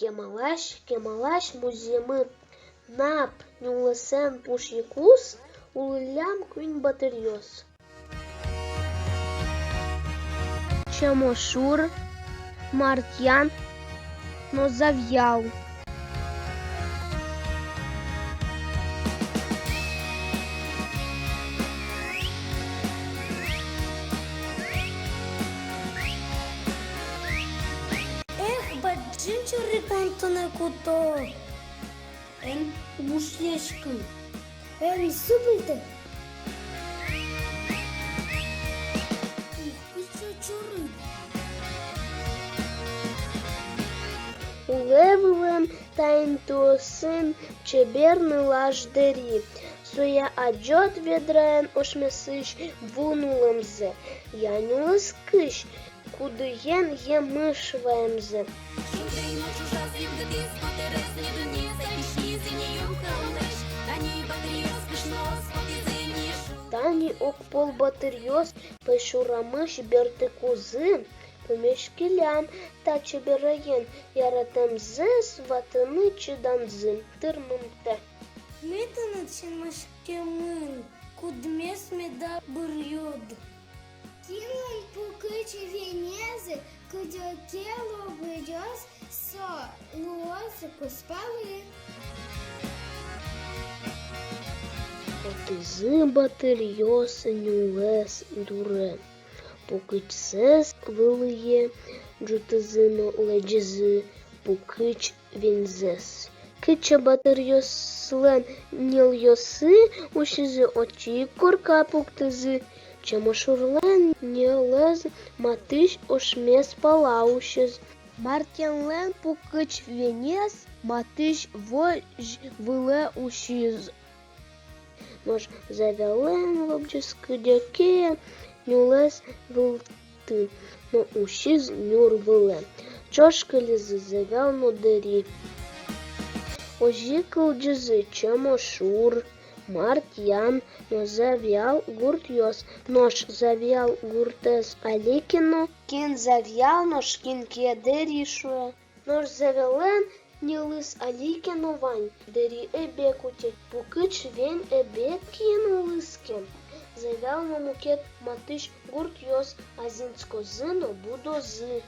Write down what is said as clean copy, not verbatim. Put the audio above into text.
кемалаш муземы нап нюлесен пушикус улылям күйн батырьос. Чамошур Мартьян но зав'яв. Баджинчури контоне куто. Мушешку. Супите. Улевлем таинтусын чеберны лаждери. Суя аджот ведраен ошмесыш вунулемзе. Янюлыс кыш, кудыен емышваемзе. Тани окпол батырьос пешурамыш бертыкузы. Помешкелян та чебераен яратемзе сватыны чыданзы. Тырмымте. Метана чемашкемын, кудмес меда бурьод. Кинун пукычи венезы, кудёкело выдёс, со луозы куспалы. Отызы батырьос нюлес дуре. Пукычсес вылые, джутызыно леджизы, пукыч вензес. Кыча батырьос слен нилйосы, ушизы очи курка пуктызы. Чамашурлен нилез матыш ошмес палаушыз. Мартьянлен пукыч венес, матыш вож выле ушиз. Нож завялен лобджискы дяке, нюлес вылты, но ушиз нюр выле. Чошкализы завял нодери. Ожикл джизы чамашур, Мартьян, но завял гуртьос, нож завял гуртес аликино, кин завял нож кин кедеришуе, нож завялен нилыс аликино вань, дери эбекути, пукыч вен эбекин улыскен. Завял на мукет матыш гуртьос азинско зыно будозы.